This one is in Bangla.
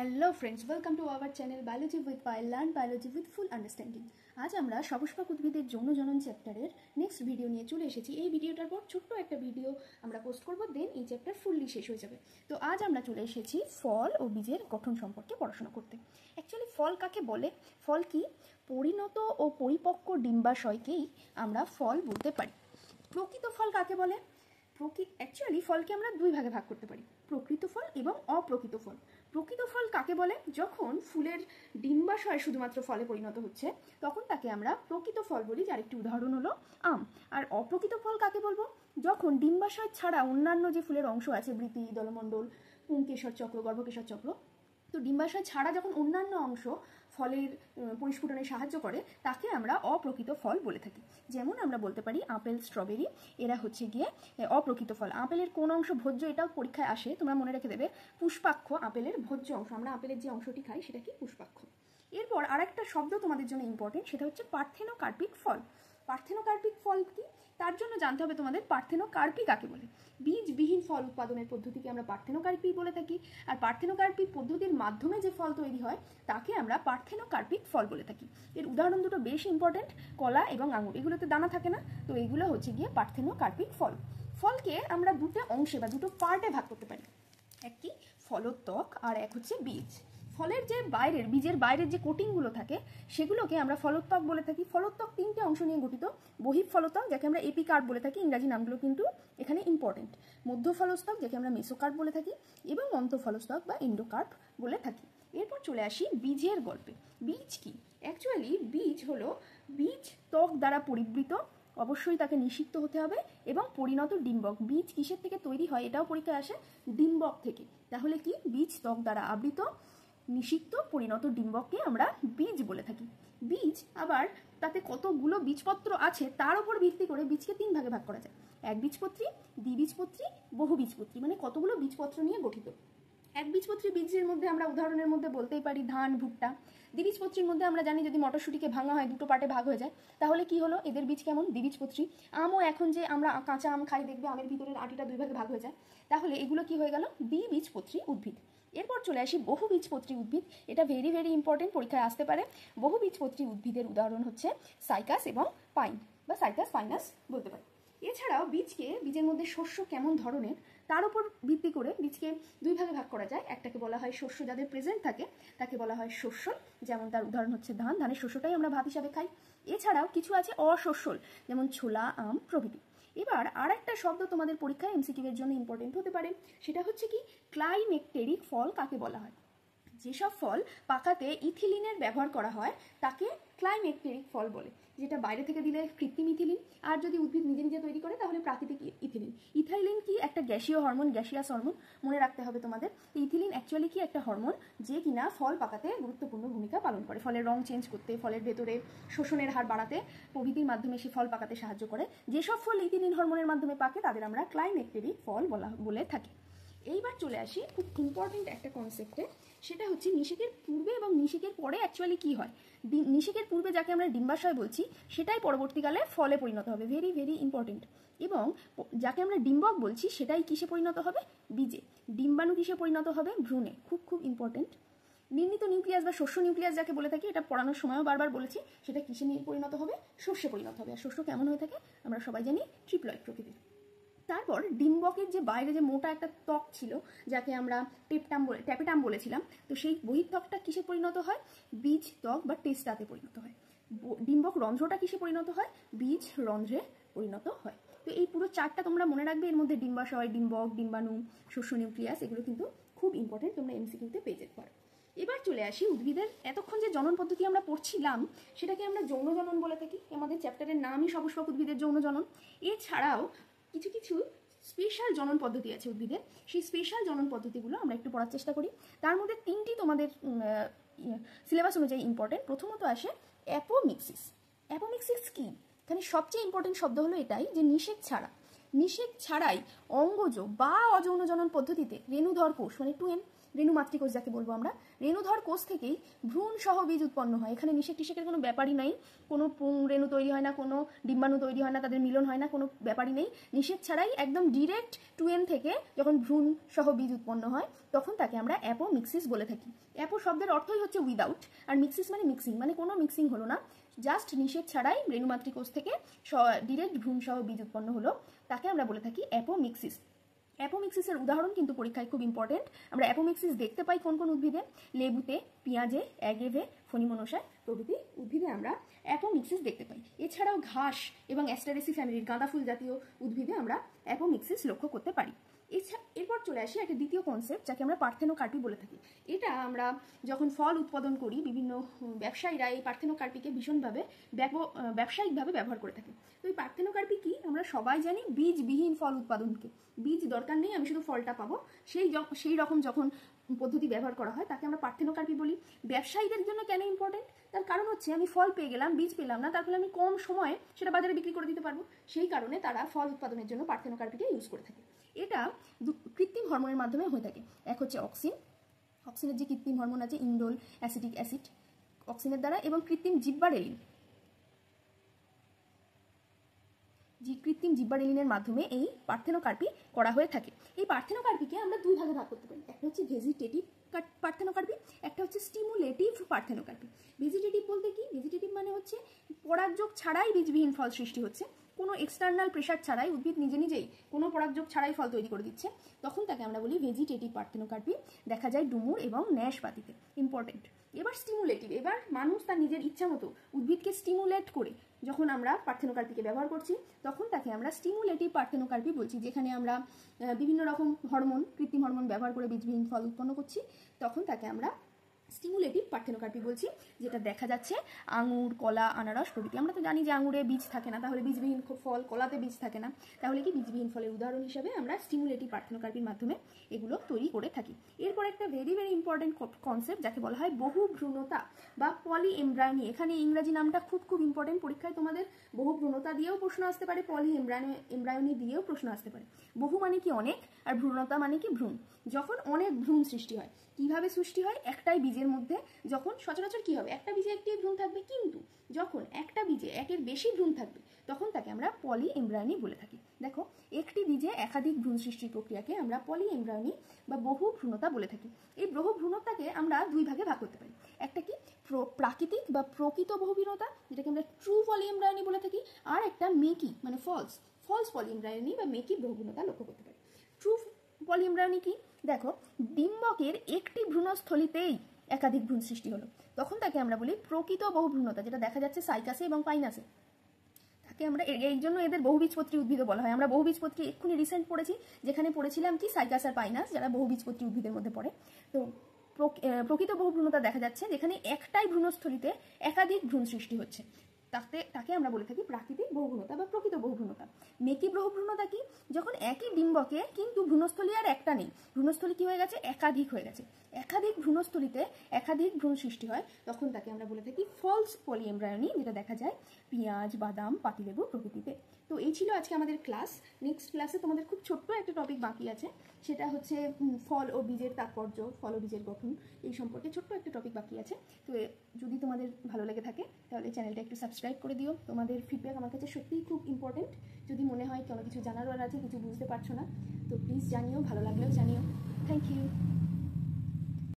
Hello friends, welcome to our channel biology with Payel, learn biology with full understanding. আজ আমরা সপুষ্পক উদ্ভিদের যৌন জনন চ্যাপ্টারের নেক্সট ভিডিও নিয়ে চলে এসেছি। এই ভিডিওটার পর ছোট্ট একটা ভিডিও আমরা পোস্ট করবো, দেন এই চ্যাপ্টার ফুললি শেষ হয়ে যাবে। তো আজ আমরা চলে এসেছি ফল ও বীজের গঠন সম্পর্কে পড়াশোনা করতে। অ্যাকচুয়ালি ফল কাকে বলে? ফল কি? পরিণত ও পরিপক্ক ডিম্বাশয়কেই আমরা ফল বলতে পারি। প্রকৃত ফল কাকে বলে? অ্যাকচুয়ালি ফলকে আমরা দুই ভাগে ভাগ করতে পারি, প্রকৃত ফল এবং অপ্রকৃত ফল। প্রকৃত ফল কাকে বলে? যখন ফুলের ডিম্বাশয় শুধুমাত্র ফলে পরিণত হচ্ছে তখন তাকে আমরা প্রকৃত ফল বলি, যার একটি উদাহরণ হলো আম। আর অপ্রকৃত ফল কাকে বলবো? যখন ডিম্বাশয় ছাড়া অন্যান্য যে ফুলের অংশ আছে, বৃতি, দলমণ্ডল, পুংকেশর চক্র, গর্ভকেশর চক্র, তো ডিম্বাশয় ছাড়া যখন অন্যান্য অংশ ফলের পরিস্ফুটনে সাহায্য করে তাকে আমরা অপ্রকৃত ফল বলে থাকি। যেমন আমরা বলতে পারি আপেল, স্ট্রবেরি, এরা হচ্ছে গিয়ে অপ্রকৃত ফল। আপেলের কোন অংশ ভোজ্য, এটাও পরীক্ষায় আসে, তোমরা মনে রেখে দেবে। পুষ্পাক্ষ আপেলের ভোজ্য অংশ, আমরা আপেলের যে অংশটি খাই সেটা কি? পুষ্পাক্ষ। এরপর আরেকটা শব্দ তোমাদের জন্য ইম্পর্টেন্ট, সেটা হচ্ছে পার্থেনোকার্পিক ফল। পার্থেনোকার্পিক ফল কি? তার জন্য জানতে হবে তোমাদের পার্থেনোকার্পি কাকে বলে। বীজবিহীন ফল উৎপাদনের পদ্ধতিকে আমরা পার্থেনোকার্পি বলে থাকি। আর পার্থেনোকার্পিক পদ্ধতির মাধ্যমে যে ফল তৈরি হয় তাকে আমরা পার্থেনোকার্পিক ফল বলে থাকি। এর উদাহরণ দুটো বেশ ইম্পর্টেন্ট, কলা এবং আঙুর। এগুলোতে দানা থাকে না, তো এগুলো হচ্ছে গিয়ে পার্থেনোকার্পিক ফল। ফলকে আমরা দুটো অংশে বা দুটো পার্টে ভাগ করতে পারি, এক কি ফলোত্বক আর এক হচ্ছে বীজ। ফলের যে বাইরের, বীজের বাইরের যে কোটিংগুলো থাকে সেগুলোকে আমরা ফলোত্বক বলে থাকি। ফলোত্বক তিনটে অংশ নিয়ে গঠিত। বহিঃফলত্বক, যাকে আমরা এপিকার্প বলে থাকি, ইংরাজি নামগুলো কিন্তু এখানে ইম্পর্টেন্ট। মধ্যফলস্তক, যাকে আমরা মেসোকার্প বলে থাকি, এবং অন্তঃফলস্তক বা এন্ডোকার্প বলে থাকি। এরপর চলে আসি বীজের গল্পে। বীজ কি? অ্যাকচুয়ালি বীজ হলো বীজ ত্বক দ্বারা পরিবৃত, অবশ্যই তাকে নিষিক্ত হতে হবে, এবং পরিণত ডিম্বক। বীজ কিসের থেকে তৈরি হয় এটাও পরীক্ষায় আসে, ডিম্বক থেকে। তাহলে কি? বীজ ত্বক দ্বারা আবৃত, নিষিক্ত, পরিণত ডিম্বককে আমরা বীজ বলে থাকি। বীজ আবার তাতে কতগুলো বীজপত্র আছে তার উপর ভিত্তি করে বীজকে তিন ভাগে ভাগ করা যায়। একবীজপত্রী, দ্বিবীজপত্রী, বহুবীজপত্রী, মানে কতগুলো বীজপত্র নিয়ে গঠিত। একবীজপত্রী বীজের মধ্যে আমরা উদাহরণের মধ্যে বলতেই পারি ধান, ভুট্টা। দ্বিবীজপত্রীর মধ্যে আমরা জানি যদি মটরশুঁটিকে ভাঙা হয়, দুটো পার্টে ভাগ হয়ে যায়, তাহলে কি হলো? এদের বীজ কেমন? দ্বিবীজপত্রী। আমও এখন যে আমরা কাঁচা আম খাই, দেখবে আমের ভিতরের আটিটা দুই ভাগে ভাগ হয়ে যায়, তাহলে এগুলো কি হয়ে গেল? দ্বিবীজপত্রী উদ্ভিদ। এরপর চলে আসি বহুবীজপত্রী উদ্ভিদ। এটা ভেরি ভেরি ইম্পর্টেন্ট, পরীক্ষায় আসতে পারে। বহুবীজপত্রী উদ্ভিদের উদাহরণ হচ্ছে সাইকাস এবং পাইন, বা সাইকাস পাইনাস বলতে পারি। এছাড়াও বীজের মধ্যে শস্য কেমন ধরনের তার উপর ভিত্তি করে বীজকে দুই ভাগে ভাগ করা যায়। একটাকে বলা হয় শস্য যাদের প্রেজেন্ট থাকে তাকে বলা হয় শস্যল, যেমন তার উদাহরণ হচ্ছে ধান। ধানের শস্যটাই আমরা ভাত হিসাবে খাই। এছাড়াও কিছু আছে অশস্যল, যেমন ছোলা, আম প্রভৃতি। এবার আর একটা শব্দ তোমাদের পরীক্ষায় এমসিকিউ এর জন্য ইম্পর্টেন্ট হতে পারে, সেটা হচ্ছে কি? ক্লাইমেক্টেরিক ফল কাকে বলা হয়? যেসব ফল পাকাতে ইথিলিনের ব্যবহার করা হয় তাকে ক্লাইমেক্টেরিক ফল বলে। যেটা বাইরে থেকে দিলে কৃত্রিম ইথিলিন, আর যদি উদ্ভিদ নিজে নিজে তৈরি করে তাহলে প্রাকৃতিক ইথিলিন। ইথাইলিন কি? একটা গ্যাসীয় হরমোন, গ্যাসিয়াস হরমোন, মনে রাখতে হবে তোমাদের। ইথিলিন অ্যাকচুয়ালি কি? একটা হরমোন যে কিনা ফল পাকাতে গুরুত্বপূর্ণ ভূমিকা পালন করে, ফলের রং চেঞ্জ করতে, ফলের ভেতরে শোষণের হার বাড়াতে, প্রভৃতির মাধ্যমে সে ফল পাকাতে সাহায্য করে। যেসব ফল ইথিলিন হরমোনের মাধ্যমে পাকে তাদের আমরা ক্লাইমেক্টেরিক ফল বলে থাকি। এইবার চলে আসি খুব ইম্পর্টেন্ট একটা কনসেপ্টে, সেটা হচ্ছে নিষেকের পূর্বে এবং নিষেকের পরে অ্যাকচুয়ালি কি হয়। নিষেকের পূর্বে যাকে আমরা ডিম্বাশয় বলছি সেটাই পরবর্তীকালে ফলে পরিণত হবে, ভেরি ভেরি ইম্পর্টেন্ট। এবং যাকে আমরা ডিম্বক বলছি সেটাই কিসে পরিণত হবে? বীজে। ডিম্বাণু কিসে পরিণত হবে? ভ্রূণে। খুব খুব ইম্পর্টেন্ট। নির্মিত নিউক্লিয়াস বা শস্য নিউক্লিয়াস যাকে বলে থাকি, এটা পড়ানোর সময়ও বারবার বলেছি, সেটা কিসে নিয়ে পরিণত হবে? শস্যে পরিণত হবে। আর শস্য কেমন হয়ে থাকে আমরা সবাই জানি, ট্রিপ্লয়েড প্রকৃতির। তারপর ডিম্বকের যে বাইরে যে মোটা একটা ত্বক ছিল যাকে আমরা ট্যাপেটাম বলেছিলাম, তো সেই বহিঃত্বকটা কিসে পরিণত হয়? বীজ ত্বক বা টেস্টাতে পরিণত হয়। ডিম্বক রন্ধ্রটা কিসে পরিণত হয়? বীজ রন্ধ্রে পরিণত হয়। তো এই পুরো চারটা তোমরা মনে রাখবে, এর মধ্যে ডিম্বাশয়, ডিম্বক, ডিম্বাণু, শস্য নিউক্লিয়াস, এগুলো কিন্তু খুব ইম্পর্টেন্ট, তোমরা এমসিকিউতে পেয়ে যেতে পারো। এবার চলে আসি উদ্ভিদের এতক্ষণ যে জনন পদ্ধতি আমরা পড়ছিলাম সেটাকে আমরা যৌন জনন বলে থাকি। আমাদের চ্যাপ্টারের নামই সপুষ্পক উদ্ভিদের যৌন জনন। এছাড়াও কিছু কিছু স্পেশাল জনন পদ্ধতি আছে উদ্ভিদের, সেই স্পেশাল জনন পদ্ধতিগুলো আমরা একটু পড়ার চেষ্টা করি। তার মধ্যে তিনটি তোমাদের সিলেবাস অনুযায়ী ইম্পর্টেন্ট। প্রথমত আসে অ্যাপোমিক্সিস। অ্যাপোমিক্সিস কি? এখানে সবচেয়ে ইম্পর্টেন্ট শব্দ হলো এটাই যে নিষেক ছাড়াই অঙ্গজ বা অযৌন জনন পদ্ধতিতে রেণুধর কোষ, মানে 2N, রেণুমাতৃকোষ যাকে বলবো আমরা, রেণুধর কোষ থেকেই ভ্রূণ সহ বীজ উৎপন্ন হয়। এখানে নিষেক টিষেকের কোনো ব্যাপারই নাই, কোনো রেণু তৈরি হয় না, কোনো ডিম্বাণু তৈরি হয় না, তাদের মিলন হয় না, কোনো ব্যাপারই নেই। নিষেক ছাড়াই একদম ডিরেক্ট 2n থেকে যখন ভ্রূণ সহ বীজ উৎপন্ন হয় তখন তাকে আমরা অ্যাপোমিক্সিস বলে থাকি। অ্যাপো শব্দের অর্থই হচ্ছে উইদাউট, আর মিক্সিস মানে মিক্সিং, মানে কোনো মিক্সিং হলো না, জাস্ট নিষেক ছাড়াই রেণুমাতৃকোষ থেকে ডিরেক্ট ভ্রূণ সহ বীজ উৎপন্ন হলো, তাকে আমরা বলে থাকি অ্যাপোমিক্সিস। অ্যাপোমিক্সিসের উদাহরণ কিন্তু পরীক্ষায় খুব ইম্পর্টেন্ট। আমরা অ্যাপোমিক্সিস দেখতে পাই কোন কোন উদ্ভিদে? লেবুতে, পেঁয়াজে, অ্যাগেভে, ফণিমনসায় প্রভৃতি উদ্ভিদে আমরা অ্যাপোমিক্সিস দেখতে পাই। এছাড়াও ঘাস এবং অ্যাস্টারেসি ফ্যামিলির গাঁদা ফুল জাতীয় উদ্ভিদে আমরা অ্যাপোমিক্সিস লক্ষ্য করতে পারি। এরপর চলে আসি একটা দ্বিতীয় কনসেপ্ট যাকে আমরা পার্থেনোকার্পি বলে থাকি। এটা আমরা যখন ফল উৎপাদন করি, বিভিন্ন ব্যবসায়ীরা এই পার্থেনোকার্পিকে ভীষণভাবে ব্যবসায়িকভাবে ব্যবহার করে থাকে। তো এই পার্থেনোকার্পি কি? আমরা সবাই জানি বীজবিহীন ফল উৎপাদনকে, বীজ দরকার নেই, আমি শুধু ফলটা পাবো, সেই রকম যখন পদ্ধতি ব্যবহার করা হয় তাকে আমরা পার্থেনোকার্পি বলি। ব্যবসায়ীদের জন্য কেন ইম্পর্টেন্ট? তার কারণ হচ্ছে আমি ফল পেয়ে গেলাম, বীজ পেলাম না, তার ফলে আমি কম সময়ে সেটা বাজারে বিক্রি করে দিতে পারবো। সেই কারণে তারা ফল উৎপাদনের জন্য পার্থেনোকার্পিকে ইউজ করে থাকে। এটা কৃত্রিম হরমোনের মাধ্যমে হয়ে থাকে। এক হচ্ছে অক্সিন, অক্সিনের যে কৃত্রিম হরমোন আছে ইন্ডোল অ্যাসিটিক অ্যাসিড, অক্সিনের দ্বারা, এবং কৃত্রিম জিব্বারেলিনের মাধ্যমে এই পার্থেনোকার্পি করা হয়ে থাকে। এই পার্থেনোকার্পিকে আমরা দুই ভাগে ভাগ করতে পারি। একটা হচ্ছে ভেজিটেটিভ পার্থেনোকার্পি, একটা হচ্ছে স্টিমুলেটিভ পার্থেনোকার্পি। ভেজিটেটিভ বলতে কি? ভেজিটেটিভ মানে হচ্ছে পরাগযোগ ছাড়াই বীজবিহীন ফল সৃষ্টি হচ্ছে, কোনো এক্সটার্নাল প্রেশার ছাড়াই, উদ্ভিদ নিজে নিজেই কোনো পরাগযোগ ছাড়াই ফল তৈরি করে দিচ্ছে, তখন তাকে আমরা বলি ভেজিটেটিভ পার্থেনোকার্পি। দেখা যায় ডুমুর এবং ন্যাশপাতিতে। ইম্পর্টেন্ট। এবার স্টিমুলেটিভ, এবার মানুষ তার নিজের ইচ্ছা মতো উদ্ভিদকে স্টিমুলেট করে যখন আমরা পার্থেনোকার্পিকে ব্যবহার করছি তখন তাকে আমরা স্টিমুলেটিভ পার্থেনোকার্পি বলছি। যেখানে আমরা বিভিন্ন রকম হরমোন, কৃত্রিম হরমোন ব্যবহার করে বীজবিহীন ফল উৎপন্ন করছি, তখন তাকে আমরা স্টিমুলেটিভ পার্থেনোকার্পি বলছি। যেটা দেখা যাচ্ছে আঙুর, কলা, আনারস প্রভৃতি। আমরা তো জানি যে আঙুরে বীজ থাকে না, তাহলে বীজবিহীন ফল, কলাতে বীজ থাকে না, তাহলে কি বীজবিহীন ফলের উদাহরণ হিসাবে আমরা স্টিমুলেটিভ পার্থেনোকার্পির মাধ্যমে এগুলো তৈরি করে থাকি। এরপর একটা ভেরি ভেরি ইম্পর্টেন্ট কনসেপ্ট যাকে বলা হয় বহু ভ্রূণতা বা পলি এমব্রায়োনি। এখানে ইংরাজি নামটা খুব খুব ইম্পর্টেন্ট। পরীক্ষায় তোমাদের বহু ভ্রূণতা দিয়েও প্রশ্ন আসতে পারে, পলি এমব্রায়োনি দিয়েও প্রশ্ন আসতে পারে। বহু মানে কি অনেক, আর ভ্রূণতা মানে কি ভ্রূণ। যখন অনেক ভ্রূণ সৃষ্টি হয়, কিভাবে সৃষ্টি হয়? একটাই বীজের মধ্যে যখন সচরাচর কি হবে, একটা বীজে একটি ভ্রূণ থাকবে, কিন্তু যখন একটা বীজে একের বেশি ভ্রূণ থাকবে তখন তাকে আমরা পলি এমব্রায়োনি বলে থাকি। দেখো, একটি বীজে একাধিক ভ্রূণ সৃষ্টির প্রক্রিয়াকে আমরা পলি এমব্রায়োনি বা বহু ভ্রূণতা বলে থাকি। এই বহু ভ্রূণতাকে আমরা দুই ভাগে ভাগ করতে পারি। একটা কি প্রাকৃতিক বা প্রকৃত বহু ভ্রূণতা, যেটাকে আমরা ট্রু পলি এমব্রায়োনি বলে থাকি, আর একটা মেকি মানে ফলস পলি এমব্রায়োনি বা মেকি বহু ভ্রূণতা লক্ষ্য করতে পারি। ট্রু পলি এমব্রায়োনি কি? দেখো, ডিম্বকের একটি ভ্রূণস্থলিতেই একাধিক ভ্রূণ সৃষ্টি হলো, তখন তাকে আমরা বলি প্রকৃত বহুভ্রূণতা, যেটা দেখা যাচ্ছে সাইকাসে এবং পাইনাসে। তাকে আমরা এই জন্য এদের বহুবীজপত্রী উদ্ভিদও বলা হয়। আমরা বহুবীজপত্রী এক্ষুনি রিসেন্ট পড়েছি, যেখানে পড়েছিলাম কি সাইকাস আর পাইনাস, যারা বহুবীজপত্রী উদ্ভিদের মধ্যে পড়ে। তো প্রকৃত বহুভ্রূণতা দেখা যাচ্ছে যেখানে একটাই ভ্রূণস্থলিতে একাধিক ভ্রূণ সৃষ্টি হচ্ছে, তাকে আমরা বলে থাকি প্রাকৃতিক বহুভ্রূণতা বা প্রকৃত বহুভ্রূণতা। মেকি বহুভ্রূণতা কি? যখন একই ডিম্বকে কিন্তু ভ্রূণস্থলী আর একটা নেই, ভ্রূণস্থলী কি হয়ে গেছে? একাধিক হয়ে গেছে। একাধিক ভ্রূণস্থলীতে একাধিক ভ্রূণ সৃষ্টি হয়, তখন তাকে আমরা বলে থাকি ফলস পলি এমব্রায়োনি, যেটা দেখা যায় পেঁয়াজ, বাদাম, পাতিলেবু প্রভৃতিতে। তো এই ছিল আজকে আমাদের ক্লাস। নেক্সট ক্লাসে তোমাদের খুব ছোট্ট একটা টপিক বাকি আছে, সেটা হচ্ছে ফল ও বীজের তাৎপর্য, ফল ও বীজের গঠন, এই সম্পর্কে ছোট্ট একটা টপিক বাকি আছে। তো যদি তোমাদের ভালো লেগে থাকে তাহলে চ্যানেলটা একটু সাবস্ক্রাইব করে দিও। তোমাদের ফিডব্যাক আমার কাছে সত্যিই খুব ইম্পর্টেন্ট। যদি মনে হয় কোনো কিছু জানার আছে, কিছু বুঝতে পারছো না, তো প্লিজ জানিও, ভালো লাগলেও জানিও। Thank you.